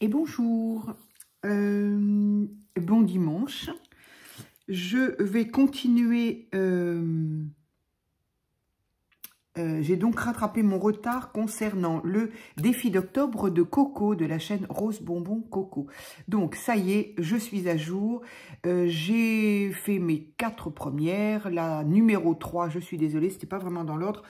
Et bonjour, bon dimanche. Je vais continuer, j'ai donc rattrapé mon retard concernant le défi d'octobre de Coco, de la chaîne Rose Bonbon Coco. Donc ça y est, je suis à jour, j'ai fait mes 4 premières, la numéro 3, je suis désolée, c'était pas vraiment dans l'ordre,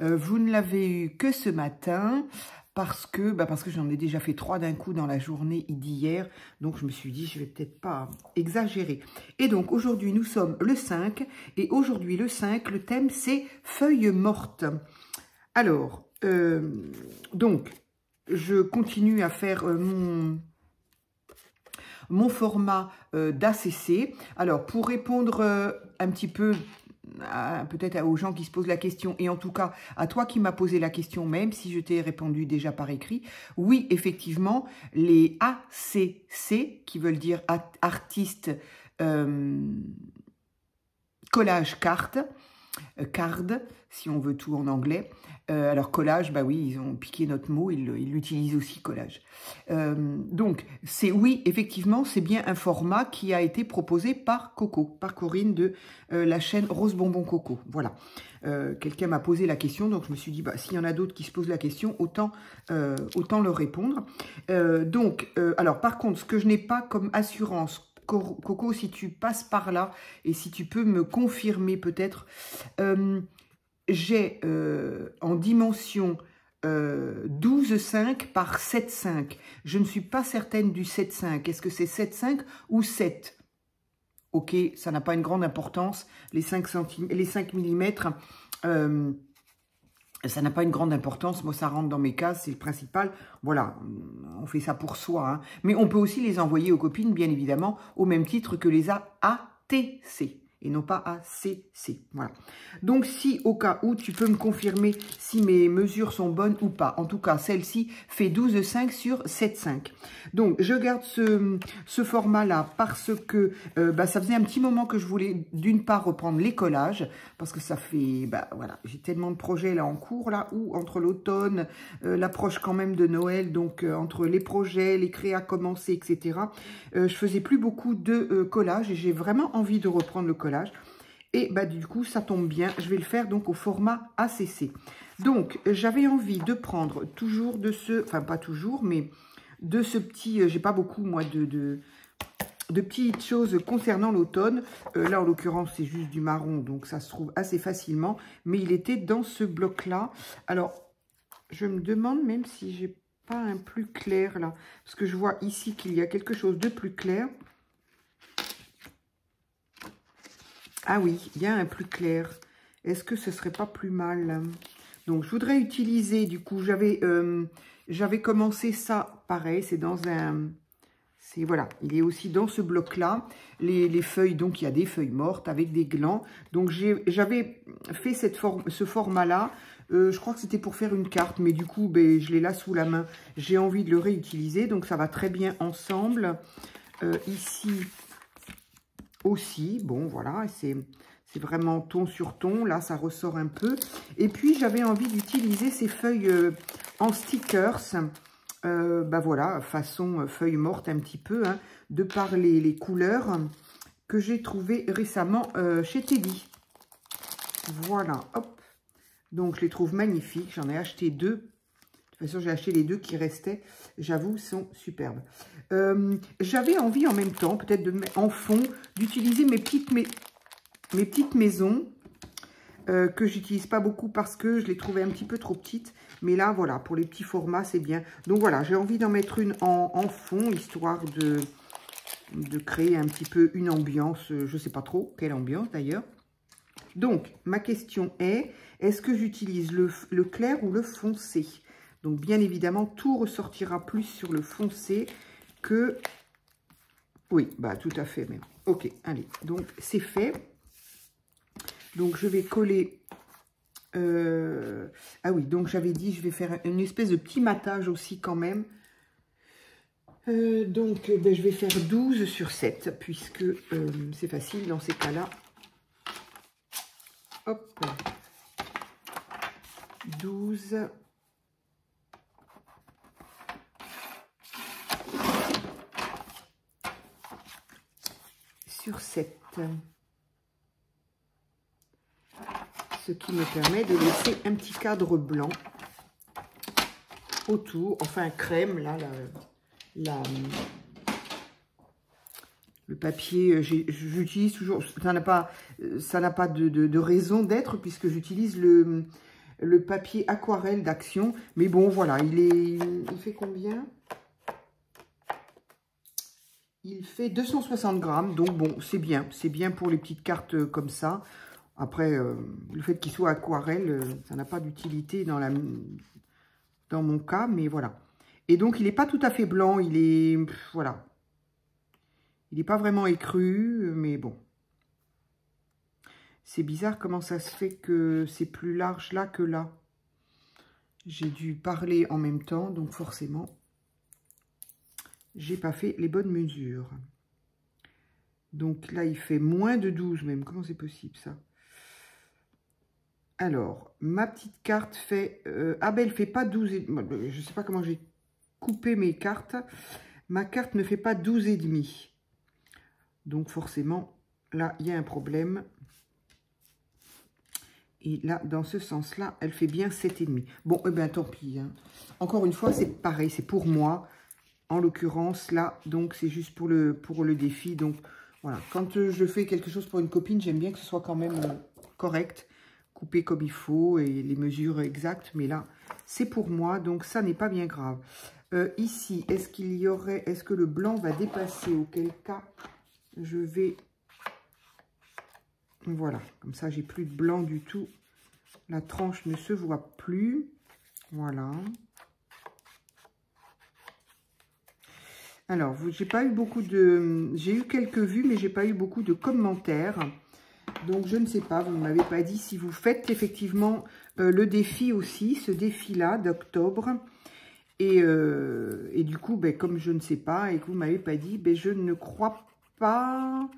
vous ne l'avez eu que ce matin. Parce que j'en ai déjà fait 3 d'un coup dans la journée d'hier. Donc, je me suis dit, je vais peut-être pas exagérer. Et donc, aujourd'hui, nous sommes le 5. Et aujourd'hui, le 5, le thème, c'est feuilles mortes. Alors, donc, je continue à faire mon format d'ACC. Alors, pour répondre un petit peu peut-être aux gens qui se posent la question, et en tout cas à toi qui m'as posé la question, même si je t'ai répondu déjà par écrit, oui, effectivement, les ACC, qui veulent dire artiste collage carte, card, si on veut tout en anglais. Alors collage, bah oui, ils ont piqué notre mot, ils l'utilisent aussi, collage. Donc, c'est oui, effectivement, c'est bien un format qui a été proposé par Coco, par Corinne de la chaîne Rose Bonbon Coco. Voilà. Quelqu'un m'a posé la question, donc je me suis dit, bah, s'il y en a d'autres qui se posent la question, autant leur répondre. Alors par contre, ce que je n'ai pas comme assurance, Coco, si tu passes par là, et si tu peux me confirmer peut-être, j'ai en dimension 12,5 par 7,5. Je ne suis pas certaine du 7,5. Est-ce que c'est 7,5 ou 7? Ok, ça n'a pas une grande importance. Les 5 mm, ça n'a pas une grande importance. Moi, ça rentre dans mes cases, c'est le principal. Voilà, on fait ça pour soi. Hein. Mais on peut aussi les envoyer aux copines, bien évidemment, au même titre que les ATC. Et non pas ACC. Voilà. Donc, si au cas où, tu peux me confirmer si mes mesures sont bonnes ou pas. En tout cas, celle-ci fait 12,5 sur 7,5. Donc, je garde ce format-là parce que ça faisait un petit moment que je voulais, d'une part, reprendre les collages. Parce que ça fait, voilà, j'ai tellement de projets là en cours, là, où entre l'automne, l'approche quand même de Noël, donc entre les projets, les créas commencés, etc., je faisais plus beaucoup de collages et j'ai vraiment envie de reprendre le collage. Et du coup, ça tombe bien, je vais le faire donc au format ACC. Donc, j'avais envie de prendre toujours de ce, enfin pas toujours, mais de ce petit, j'ai pas beaucoup moi de petites choses concernant l'automne. Là, en l'occurrence, c'est juste du marron, donc ça se trouve assez facilement. Mais il était dans ce bloc-là. Alors, je me demande même si j'ai pas un plus clair là. Parce que je vois ici qu'il y a quelque chose de plus clair. Ah oui, il y a un plus clair. Est-ce que ce serait pas plus mal? Donc, je voudrais utiliser, du coup, j'avais commencé ça, pareil, c'est dans un... Voilà, il est aussi dans ce bloc-là. Les feuilles, donc il y a des feuilles mortes avec des glands. Donc, j'avais fait ce format-là. Je crois que c'était pour faire une carte, mais du coup, je l'ai là sous la main. J'ai envie de le réutiliser, donc ça va très bien ensemble. Ici aussi, bon, voilà, c'est vraiment ton sur ton. Là, ça ressort un peu. Et puis, j'avais envie d'utiliser ces feuilles en stickers. Voilà, façon feuille morte un petit peu, hein, de par les couleurs que j'ai trouvées récemment chez Teddy. Voilà, hop. Donc, je les trouve magnifiques. J'en ai acheté 2. De toute façon, j'ai acheté les 2 qui restaient. J'avoue, sont superbes. J'avais envie en même temps, peut-être en fond, d'utiliser mes petites maisons que j'utilise pas beaucoup parce que je les trouvais un petit peu trop petites. Mais là, voilà, pour les petits formats, c'est bien. Donc voilà, j'ai envie d'en mettre une en fond, histoire de créer un petit peu une ambiance. Je sais pas trop quelle ambiance d'ailleurs. Donc, ma question est, est-ce que j'utilise le clair ou le foncé? Donc, bien évidemment, tout ressortira plus sur le foncé que... Oui, tout à fait même. Ok, allez, donc c'est fait. Donc, je vais coller... Ah oui, donc j'avais dit, je vais faire une espèce de petit matage aussi quand même. Je vais faire 12 sur 7, puisque c'est facile dans ces cas-là. Hop, 12. sur 7. Ce qui me permet de laisser un petit cadre blanc autour, enfin crème, là, le papier, j'utilise toujours, ça n'a pas de raison d'être, puisque j'utilise le papier aquarelle d'Action, mais bon, voilà, il fait combien? Il fait 260 grammes, donc bon, c'est bien pour les petites cartes comme ça. Après, le fait qu'il soit aquarelle, ça n'a pas d'utilité dans mon cas, mais voilà. Et donc, il n'est pas tout à fait blanc, il est, voilà. Il n'est pas vraiment écru, mais bon. C'est bizarre comment ça se fait que c'est plus large là que là. J'ai dû parler en même temps, donc forcément, j'ai pas fait les bonnes mesures. Donc là, il fait moins de 12 même. Comment c'est possible, ça? Alors, ma petite carte fait... ah ben, elle fait pas 12 et... Je sais pas comment j'ai coupé mes cartes. Ma carte ne fait pas 12 et demi. Donc, forcément, là, il y a un problème. Et là, dans ce sens-là, elle fait bien 7,5. Bon, eh bien, tant pis. Hein. Encore une fois, c'est pareil, c'est pour moi. En l'occurrence, là, donc, c'est juste pour le défi. Donc, voilà. Quand je fais quelque chose pour une copine, j'aime bien que ce soit quand même correct. Coupé comme il faut et les mesures exactes. Mais là, c'est pour moi. Donc, ça n'est pas bien grave. Ici, est-ce que le blanc va dépasser? Auquel cas, je vais... Voilà, comme ça, j'ai plus de blanc du tout. La tranche ne se voit plus. Voilà. Alors, j'ai pas eu beaucoup de... J'ai eu quelques vues, mais j'ai pas eu beaucoup de commentaires. Donc, je ne sais pas, vous ne m'avez pas dit si vous faites effectivement le défi aussi, ce défi-là d'octobre. Et du coup, ben, comme je ne sais pas et que vous ne m'avez pas dit, ben, je ne crois pas...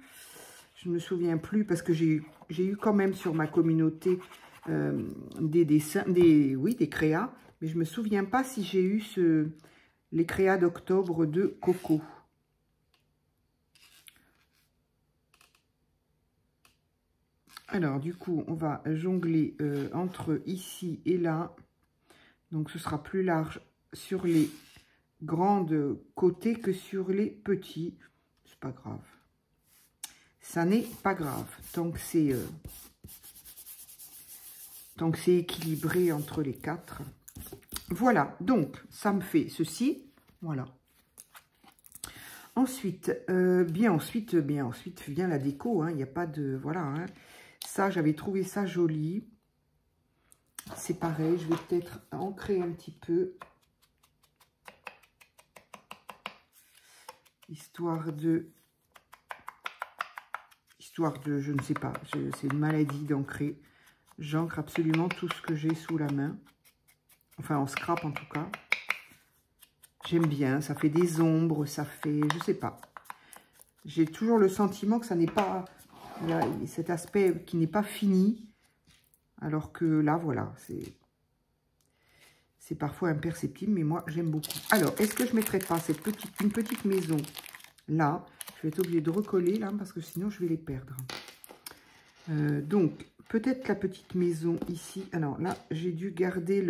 Je ne me souviens plus parce que j'ai eu quand même sur ma communauté des dessins, des créas, mais je ne me souviens pas si j'ai eu les créas d'octobre de Coco. Alors, du coup, on va jongler entre ici et là. Donc, ce sera plus large sur les grandes côtés que sur les petits. C'est pas grave. Ça n'est pas grave, tant que c'est équilibré entre les quatre. Voilà, donc, ça me fait ceci. Voilà. Ensuite, bien ensuite vient la déco. Hein, il n'y a pas de... Voilà. Hein. Ça, j'avais trouvé ça joli. C'est pareil, je vais peut-être ancrer un petit peu. Histoire de, je ne sais pas, c'est une maladie d'ancrer. J'ancre absolument tout ce que j'ai sous la main. Enfin, en scrap en tout cas. J'aime bien, ça fait des ombres, ça fait, je sais pas. J'ai toujours le sentiment que ça n'est pas, il y a cet aspect qui n'est pas fini. Alors que là, voilà, c'est parfois imperceptible, mais moi, j'aime beaucoup. Alors, est-ce que je ne mettrais pas une petite maison là? Je vais être obligée de recoller là, parce que sinon, je vais les perdre. Donc, peut-être la petite maison ici. Alors là, j'ai dû garder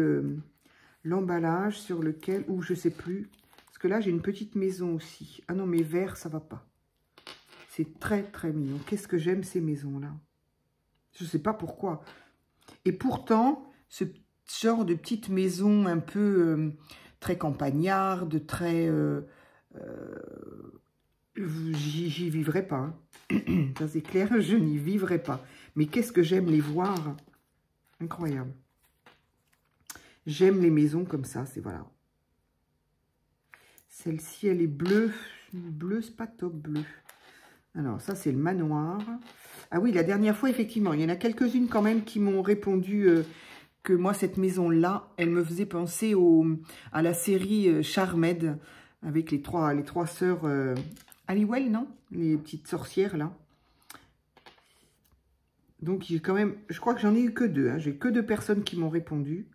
l'emballage sur lequel, ou je sais plus. Parce que là, j'ai une petite maison aussi. Ah non, mais vert, ça va pas. C'est très, très mignon. Qu'est-ce que j'aime ces maisons-là. Je ne sais pas pourquoi. Et pourtant, ce genre de petite maison un peu très campagnarde, très... j'y vivrai pas. Hein. Ça, c'est clair, je n'y vivrai pas. Mais qu'est-ce que j'aime les voir. Incroyable. J'aime les maisons comme ça, c'est voilà. Celle-ci, elle est bleue. Bleu, c'est pas top bleu. Alors, ça, c'est le manoir. Ah oui, la dernière fois, effectivement, il y en a quelques-unes quand même qui m'ont répondu que moi, cette maison-là, elle me faisait penser à la série Charmed, avec les trois sœurs Halliwell, non? Les petites sorcières, là. Donc, j'ai quand même... Je crois que j'en ai eu que deux. Hein. J'ai que 2 personnes qui m'ont répondu.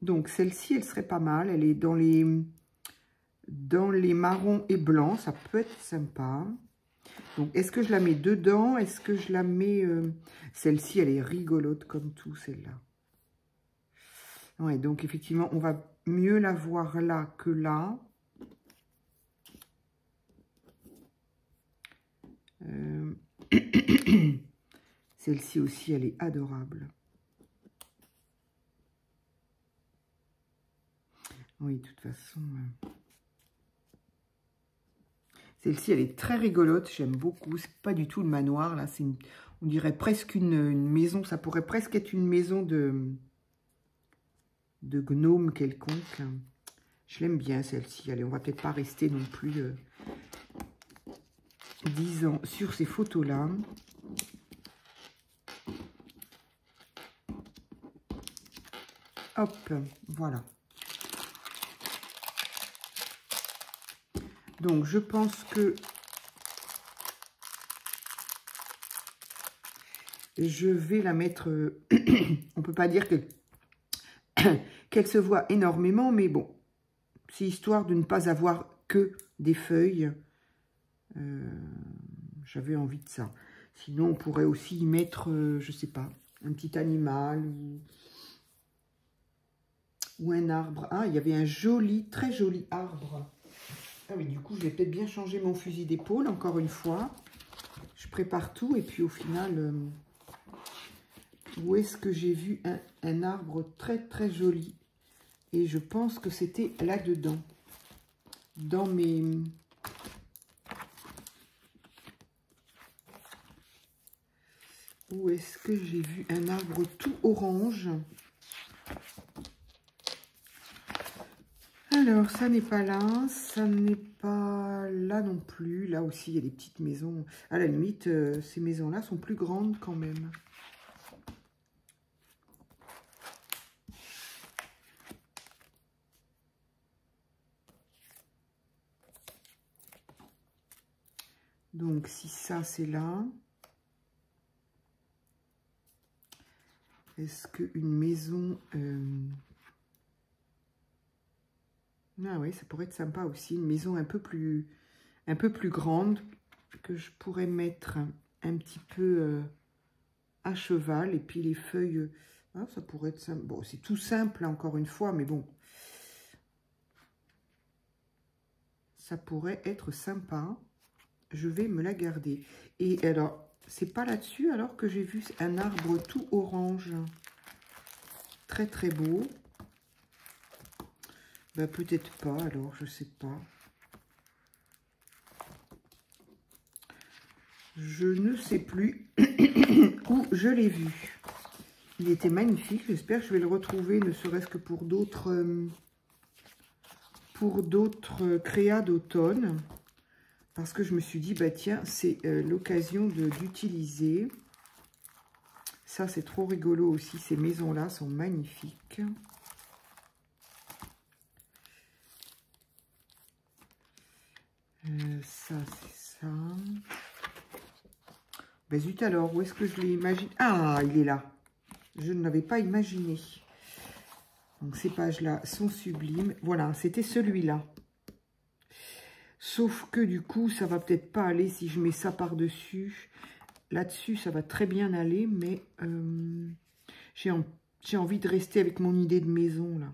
Donc, celle-ci, elle serait pas mal. Elle est dans les marrons et blancs. Ça peut être sympa. Donc, est-ce que je la mets dedans? Est-ce que je la mets... Celle-ci, elle est rigolote comme tout, celle-là. Ouais, donc, effectivement, on va mieux la voir là que là. Celle-ci aussi, elle est adorable. Oui, de toute façon... Celle-ci, elle est très rigolote, j'aime beaucoup. C'est pas du tout le manoir, là. On dirait presque une maison. Ça pourrait presque être une maison de gnome quelconque. Je l'aime bien, celle-ci. Allez, on va peut-être pas rester non plus 10 ans sur ces photos-là. Hop, voilà. Donc, je pense que je vais la mettre... on peut pas dire que qu'elle se voit énormément, mais bon, c'est histoire de ne pas avoir que des feuilles. J'avais envie de ça. Sinon, on pourrait aussi y mettre, je sais pas, un petit animal ou un arbre. Ah, il y avait un joli, très joli arbre. Ah oui, du coup, je vais peut-être bien changer mon fusil d'épaule, encore une fois. Je prépare tout, et puis au final, où est-ce que j'ai vu un arbre très, très joli? Et je pense que c'était là-dedans, dans mes... Où est-ce que j'ai vu un arbre tout orange? Alors, ça n'est pas là, ça n'est pas là non plus. Là aussi, il y a des petites maisons. À la limite, ces maisons-là sont plus grandes quand même. Donc, si ça, c'est là. Est-ce qu'une maison... Ah oui, ça pourrait être sympa aussi. Une maison un peu plus grande que je pourrais mettre un petit peu à cheval. Et puis les feuilles... Ah, ça pourrait être simple. Bon, c'est tout simple, encore une fois, mais bon. Ça pourrait être sympa. Je vais me la garder. Et alors, c'est pas là-dessus alors que j'ai vu un arbre tout orange. Très, très beau. Ben, peut-être pas, alors, je sais pas. Je ne sais plus où je l'ai vu. Il était magnifique. J'espère que je vais le retrouver, ne serait-ce que pour d'autres créas d'automne. Parce que je me suis dit, bah tiens, c'est l'occasion d'utiliser. Ça, c'est trop rigolo aussi. Ces maisons-là sont magnifiques. Ça, c'est ça. Ben zut alors, où est-ce que je l'ai imaginé? Ah, il est là. Je ne l'avais pas imaginé. Donc, ces pages-là sont sublimes. Voilà, c'était celui-là. Sauf que du coup, ça va peut-être pas aller si je mets ça par-dessus. Là-dessus, ça va très bien aller, mais j'ai envie de rester avec mon idée de maison, là.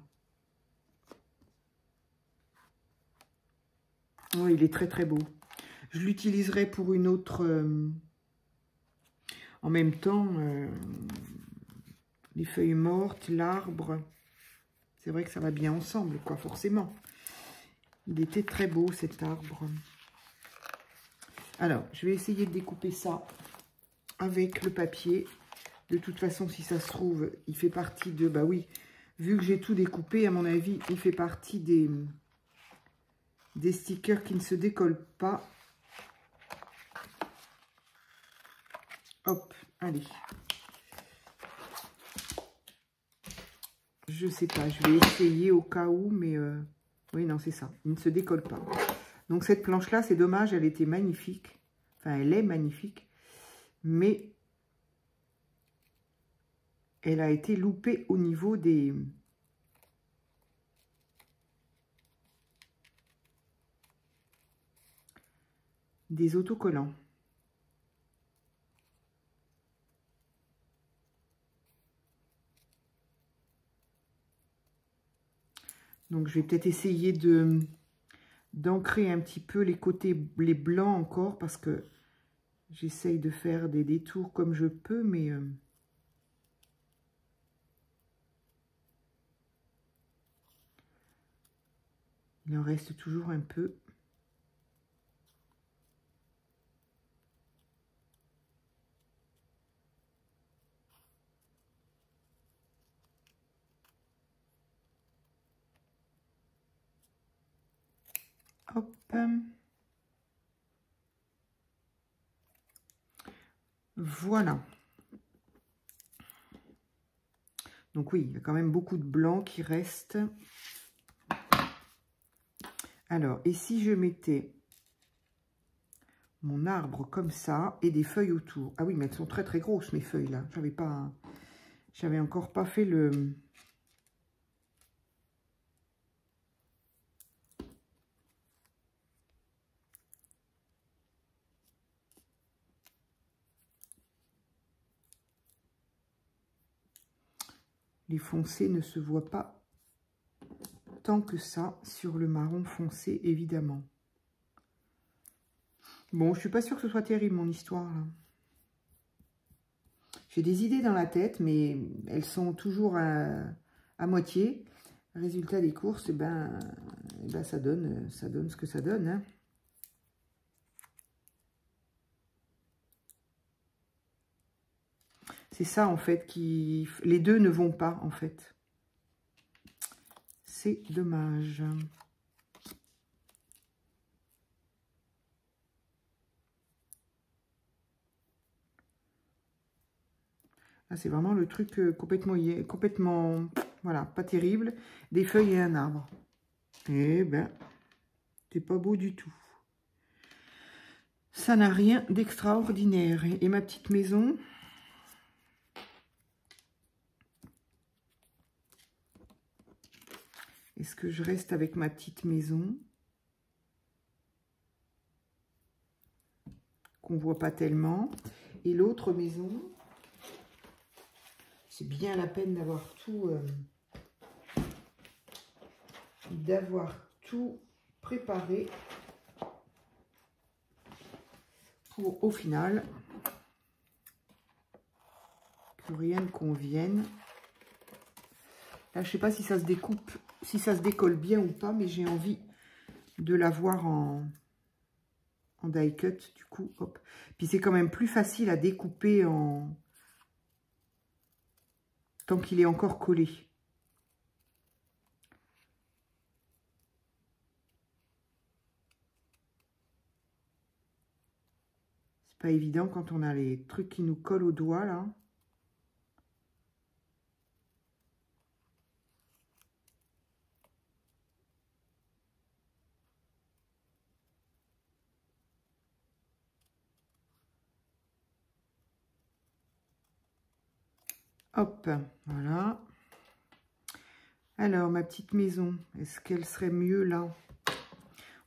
Oh, il est très, très beau. Je l'utiliserai pour une autre... en même temps, les feuilles mortes, l'arbre, c'est vrai que ça va bien ensemble, quoi, forcément. Il était très beau, cet arbre. Alors, je vais essayer de découper ça avec le papier. De toute façon, si ça se trouve, il fait partie de... Bah oui, vu que j'ai tout découpé, à mon avis, il fait partie des stickers qui ne se décollent pas. Hop, allez. Je sais pas, je vais essayer au cas où, mais... oui, non, c'est ça. Il ne se décolle pas. Donc, cette planche-là, c'est dommage, elle était magnifique. Enfin, elle est magnifique. Mais elle a été loupée au niveau des autocollants. Donc, je vais peut-être essayer d'ancrer un petit peu les côtés, les blancs encore, parce que j'essaye de faire des détours comme je peux, mais... il en reste toujours un peu. Hop. Voilà. Donc oui, il y a quand même beaucoup de blanc qui reste. Alors, et si je mettais mon arbre comme ça et des feuilles autour? Ah oui, mais elles sont très très grosses mes feuilles là. J'avais encore pas fait le... Les foncés ne se voient pas tant que ça sur le marron foncé, évidemment. Bon, je suis pas sûre que ce soit terrible, mon histoire, là. J'ai des idées dans la tête, mais elles sont toujours à moitié. Résultat des courses, eh ben, ça donne ce que ça donne, hein. C'est ça, en fait, qui... Les deux ne vont pas, en fait. C'est dommage. Là, c'est vraiment le truc complètement, voilà, pas terrible. Des feuilles et un arbre. Eh ben, c'est pas beau du tout. Ça n'a rien d'extraordinaire. Et ma petite maison... Est-ce que je reste avec ma petite maison? Qu'on ne voit pas tellement. Et l'autre maison, c'est bien la peine d'avoir tout préparé pour, au final, que rien ne convienne. Là, je ne sais pas si ça se découpe, si ça se décolle bien ou pas, mais j'ai envie de l'avoir en die cut, du coup, hop. Puis c'est quand même plus facile à découper tant qu'il est encore collé. C'est pas évident quand on a les trucs qui nous collent au doigt, là. Hop, voilà. Alors, ma petite maison, est-ce qu'elle serait mieux là?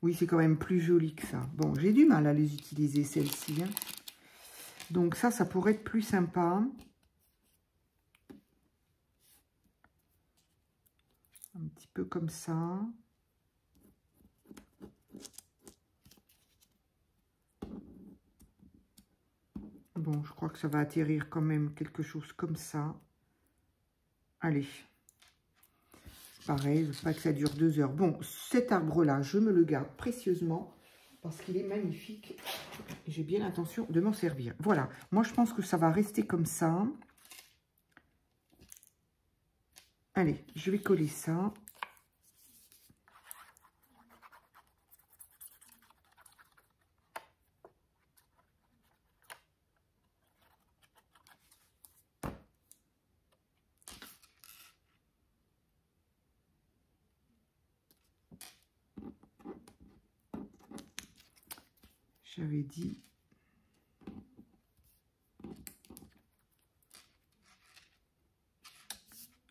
Oui, c'est quand même plus joli que ça. Bon, j'ai du mal à les utiliser, celles-ci, hein. Donc ça pourrait être plus sympa. Un petit peu comme ça. Bon, je crois que ça va atterrir quand même quelque chose comme ça. Allez. Pareil, je ne veux pas que ça dure 2 heures. Bon, cet arbre-là, je me le garde précieusement parce qu'il est magnifique. Et j'ai bien l'intention de m'en servir. Voilà, moi je pense que ça va rester comme ça. Allez, je vais coller ça. J'avais dit...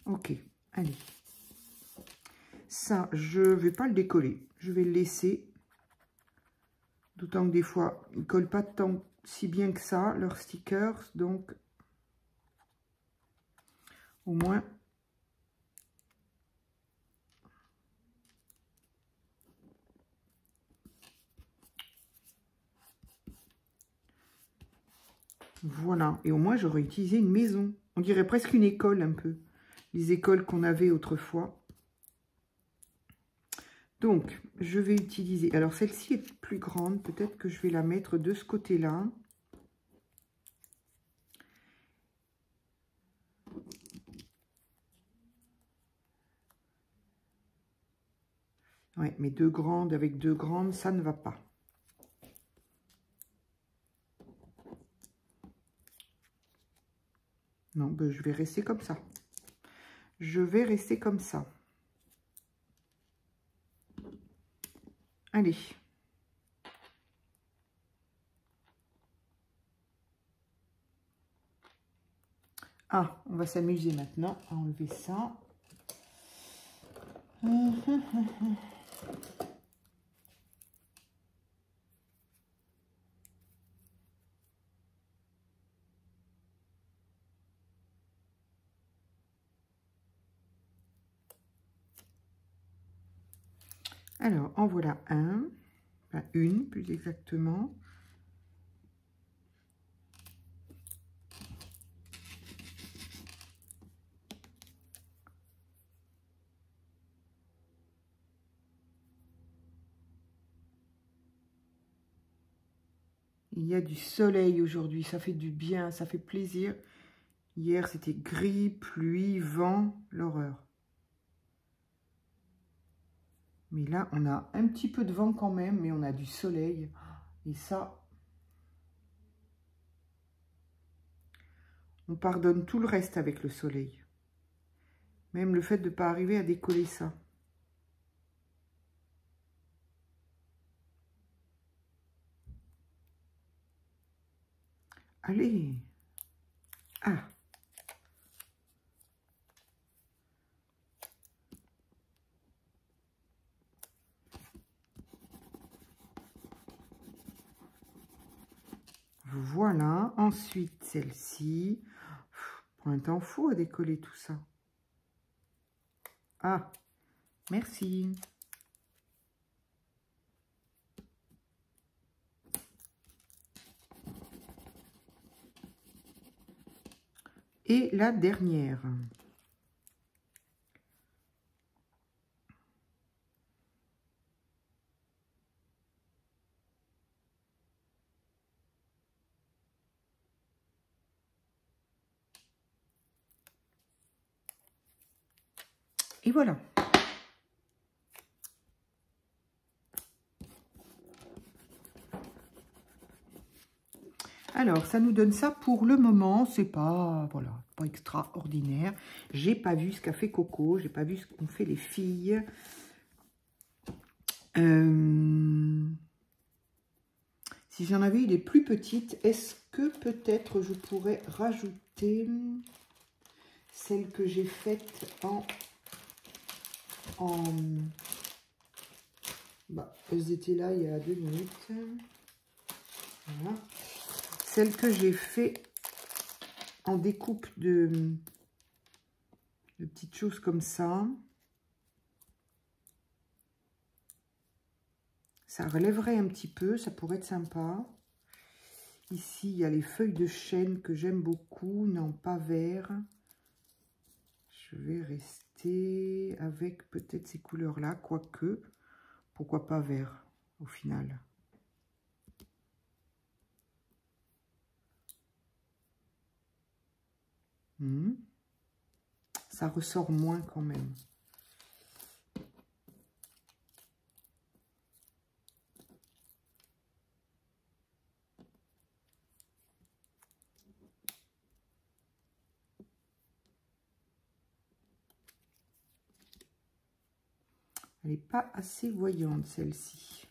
Ok, allez. Ça, je ne vais pas le décoller. Je vais le laisser. D'autant que des fois, ils ne collent pas tant si bien que ça, leurs stickers. Donc, au moins, Voilà. Et au moins, j'aurais utilisé une maison. On dirait presque une école, un peu. Les écoles qu'on avait autrefois. Donc, je vais utiliser... Alors, celle-ci est plus grande. Peut-être que je vais la mettre de ce côté-là. Ouais, mais deux grandes avec deux grandes, ça ne va pas. Non, ben, je vais rester comme ça. Je vais rester comme ça. Allez. Ah, on va s'amuser maintenant à enlever ça. Alors, en voilà un. Enfin, une, plus exactement. Il y a du soleil aujourd'hui, ça fait du bien, ça fait plaisir. Hier, c'était gris, pluie, vent, l'horreur. Mais là, on a un petit peu de vent quand même, mais on a du soleil. Et ça, on pardonne tout le reste avec le soleil. Même le fait de ne pas arriver à décoller ça. Allez. Ah. Voilà. Ensuite, celle-ci. Prends un temps fou à décoller tout ça. Ah. Merci. Et la dernière. Et voilà. Alors, ça nous donne ça pour le moment. C'est pas, voilà, pas extraordinaire. J'ai pas vu ce qu'a fait Coco. J'ai pas vu ce qu'ont fait les filles. Si j'en avais eu des plus petites, est-ce que peut-être je pourrais rajouter celle que j'ai faite bah, elles étaient là il y a 2 minutes. Voilà. Celle que j'ai fait en découpe de petites choses comme ça. Ça relèverait un petit peu, ça pourrait être sympa. Ici, il y a les feuilles de chêne que j'aime beaucoup. Non, pas vert. Je vais rester avec peut-être ces couleurs-là, quoique. Pourquoi pas vert, au final. Ça ressort moins quand même. Elle n'est pas assez voyante, celle-ci.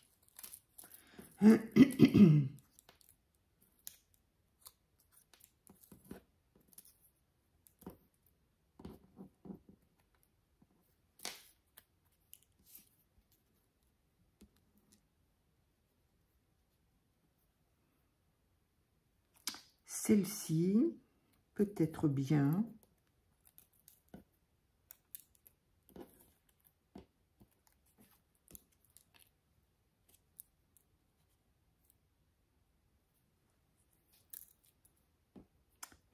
Celle-ci, peut-être bien.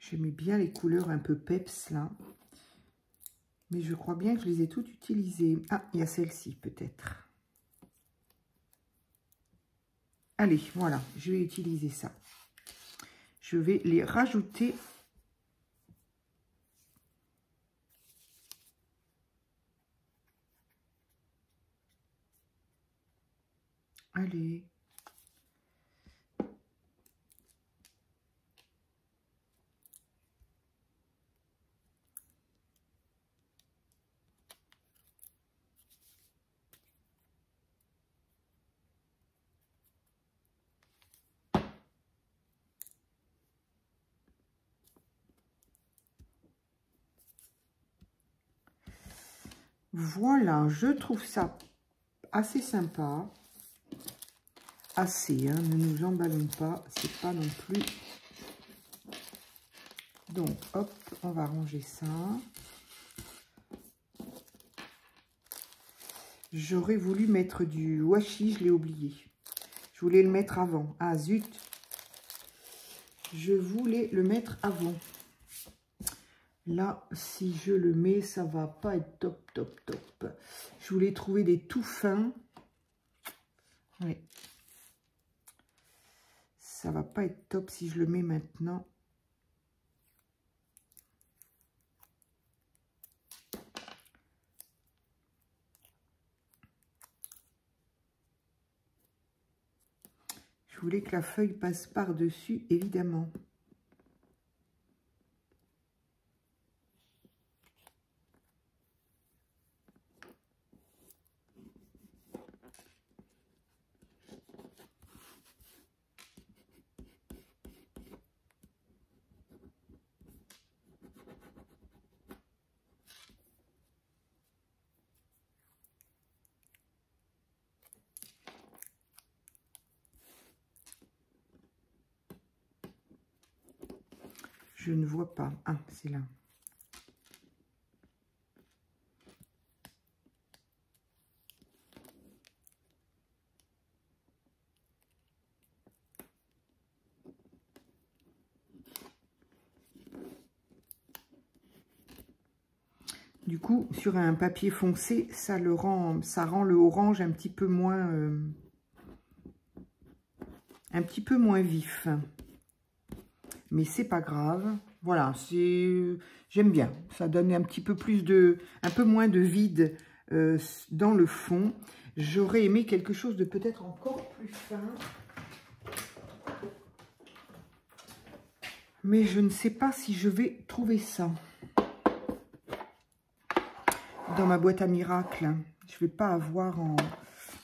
J'aimais bien les couleurs un peu peps, là. Mais je crois bien que je les ai toutes utilisées. Ah, il y a celle-ci, peut-être. Allez, voilà, je vais utiliser ça. Je vais les rajouter. Allez. Voilà, je trouve ça assez sympa. Assez, hein, ne nous emballons pas, c'est pas non plus. Donc, hop, on va ranger ça. J'aurais voulu mettre du washi, je l'ai oublié. Je voulais le mettre avant. Ah, zut. Je voulais le mettre avant. Là, si je le mets, ça va pas être top, top, top. Je voulais trouver des tout fins. Oui. Ça va pas être top si je le mets maintenant. Je voulais que la feuille passe par-dessus, évidemment. Je ne vois pas. Ah, c'est là. Du coup, sur un papier foncé, ça rend le orange un petit peu moins vif. Mais c'est pas grave. Voilà, j'aime bien. Ça donne un petit peu un peu moins de vide dans le fond. J'aurais aimé quelque chose de peut-être encore plus fin. Mais je ne sais pas si je vais trouver ça dans ma boîte à miracles. Je ne vais pas avoir en...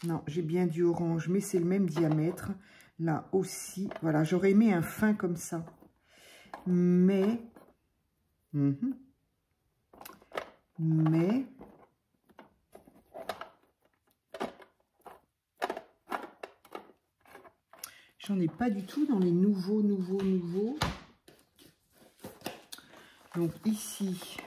Non, j'ai bien du orange, mais c'est le même diamètre. Là aussi, voilà, j'aurais aimé un fin comme ça. Mais... Mais... J'en ai pas du tout dans les nouveaux. Donc ici,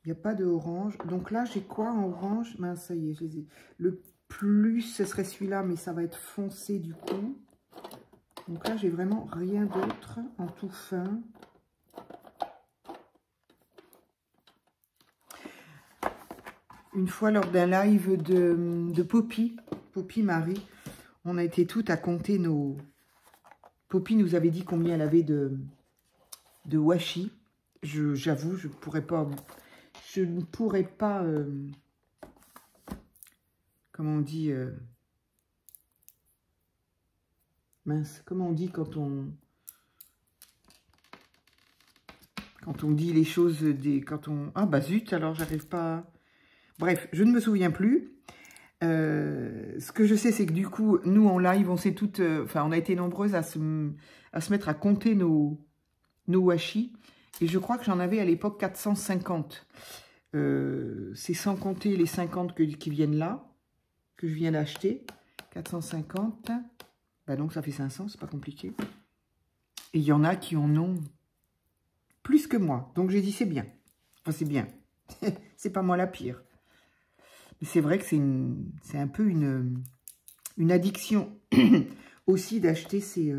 il n'y a pas de orange. Donc là, j'ai quoi en orange? Ben, ça y est, je les ai. Le plus, ce serait celui-là, mais ça va être foncé du coup. Donc là, j'ai vraiment rien d'autre en tout fin. Une fois, lors d'un live de Poppy Marie, on a été toutes à compter nos... Poppy nous avait dit combien elle avait de washi. J'avoue, je ne pourrais pas... comment on dit mince, comment on dit quand on dit les choses ah bah zut, alors j'arrive pas... Bref, je ne me souviens plus. Ce que je sais, c'est que du coup, nous en live, on s'est toutes... Enfin, on a été nombreuses à se mettre à compter nos washi. Et je crois que j'en avais à l'époque 450. C'est sans compter les 50 qui viennent là, que je viens d'acheter. 450. Bah donc ça fait 500, c'est pas compliqué. Et il y en a qui en ont plus que moi. Donc j'ai dit c'est bien. Enfin c'est bien. C'est pas moi la pire. Mais c'est vrai que c'est un peu une addiction aussi d'acheter ces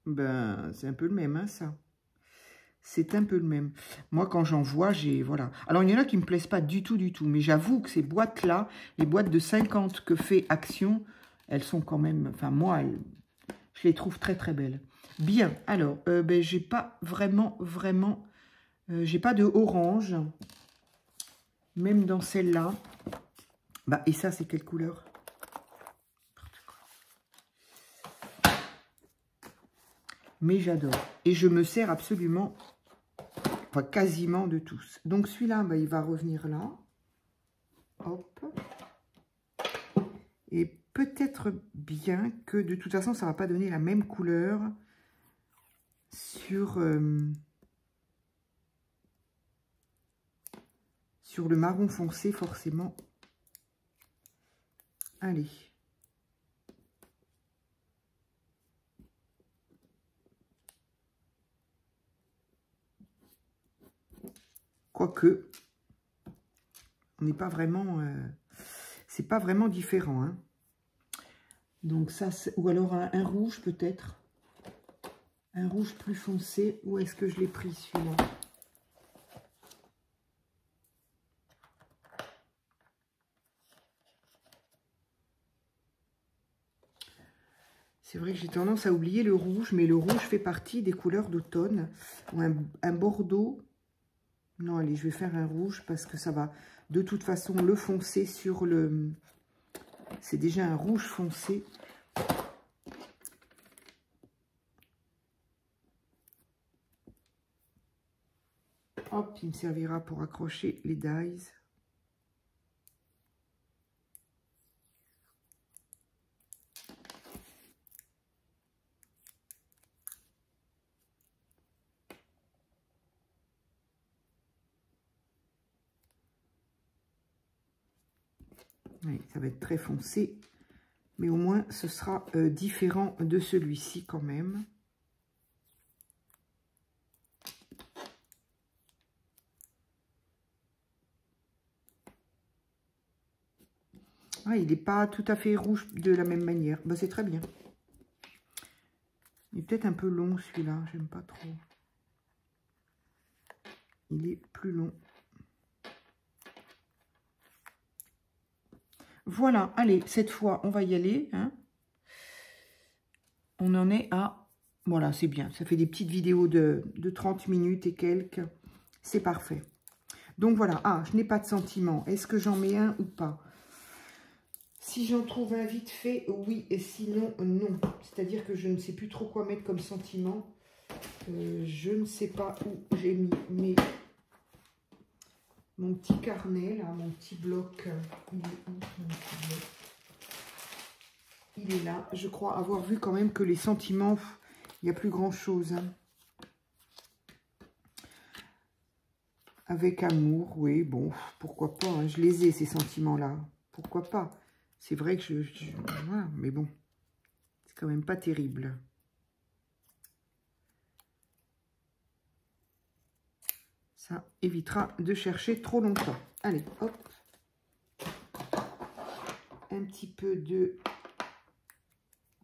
Ben, c'est un peu le même, hein, ça. C'est un peu le même. Moi, quand j'en vois, j'ai... Voilà. Alors, il y en a qui ne me plaisent pas du tout, mais j'avoue que ces boîtes-là, les boîtes de 50 que fait Action, elles sont quand même... Enfin, moi, je les trouve très, très belles. Bien. Alors, ben, j'ai pas vraiment... j'ai pas de orange. Même dans celle-là. Bah, et ça, c'est quelle couleur? Mais j'adore. Et je me sers absolument... Enfin, quasiment de tous. Donc, celui-là, bah, il va revenir là. Hop. Et peut-être bien que, de toute façon, ça ne va pas donner la même couleur sur le marron foncé, forcément. Allez. Quoique, on n'est pas vraiment... c'est pas vraiment différent. Hein. Donc ça, ou alors un rouge peut-être. Un rouge plus foncé. Où est-ce que je l'ai pris celui-là? C'est vrai que j'ai tendance à oublier le rouge, mais le rouge fait partie des couleurs d'automne. Ou un bordeaux. Non, allez, je vais faire un rouge parce que ça va de toute façon le foncer sur le... C'est déjà un rouge foncé. Hop, il me servira pour accrocher les dies. Oui, ça va être très foncé, mais au moins ce sera différent de celui-ci quand même. Ah, il n'est pas tout à fait rouge de la même manière. Bah, c'est très bien. Il est peut-être un peu long celui-là, j'aime pas trop. Il est plus long. Voilà, allez, cette fois, on va y aller. Hein. On en est à... Voilà, c'est bien. Ça fait des petites vidéos de 30 minutes et quelques. C'est parfait. Donc voilà. Ah, je n'ai pas de sentiment. Est-ce que j'en mets un ou pas? Si j'en trouve un vite fait, oui. Et sinon, non. C'est-à-dire que je ne sais plus trop quoi mettre comme sentiment. Je ne sais pas où j'ai mis mon petit carnet, là, mon petit bloc. Il est où, mon petit bloc? Il est là. Je crois avoir vu quand même que les sentiments, il n'y a plus grand-chose. Hein. Avec amour, oui, bon, pourquoi pas. Hein. Je les ai, ces sentiments-là. Pourquoi pas? C'est vrai que voilà, mais bon, c'est quand même pas terrible. Ça évitera de chercher trop longtemps. Allez, hop. Un petit peu de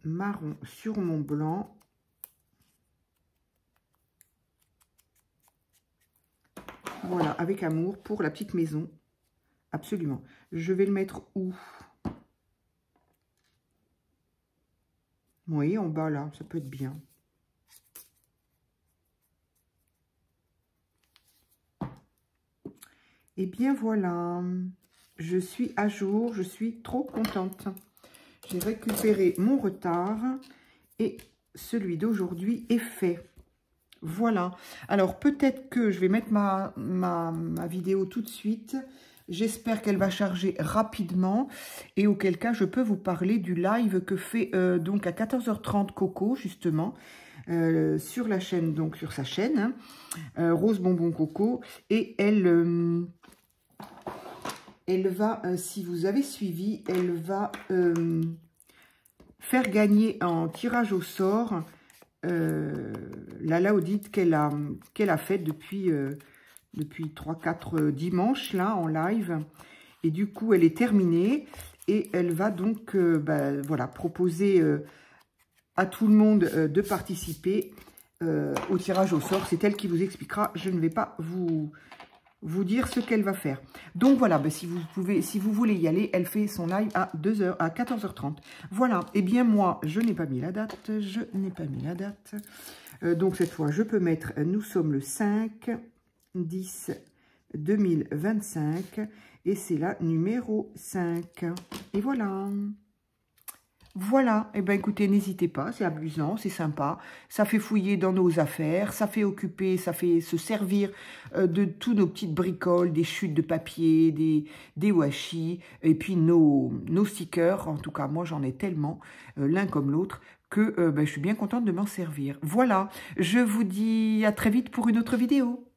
marron sur mon blanc. Voilà, avec amour pour la petite maison. Absolument. Je vais le mettre où? Oui, en bas là, ça peut être bien. Et bien voilà, je suis à jour, je suis trop contente. J'ai récupéré mon retard et celui d'aujourd'hui est fait. Voilà. Alors peut-être que je vais mettre ma vidéo tout de suite. J'espère qu'elle va charger rapidement et auquel cas je peux vous parler du live que fait donc à 14h30 Coco justement sur la chaîne, donc sur sa chaîne hein, Rose Bonbon Coco, et elle va, si vous avez suivi, elle va faire gagner en tirage au sort la Laodite qu'elle a faite depuis 3-4 dimanches là en live. Et du coup, elle est terminée et elle va donc voilà, proposer à tout le monde de participer au tirage au sort. C'est elle qui vous expliquera. Je ne vais pas vous dire ce qu'elle va faire. Donc voilà, ben, si vous voulez y aller, elle fait son live à 14h30. Voilà, et bien moi, je n'ai pas mis la date, donc cette fois, je peux mettre, nous sommes le 5/10/2025, et c'est la numéro 5. Et voilà. Voilà, et ben écoutez, n'hésitez pas, c'est amusant, c'est sympa, ça fait fouiller dans nos affaires, ça fait occuper, ça fait se servir de tous nos petites bricoles, des chutes de papier, des washi, et puis nos stickers. En tout cas, moi j'en ai tellement, l'un comme l'autre, que ben, je suis bien contente de m'en servir. Voilà, je vous dis à très vite pour une autre vidéo.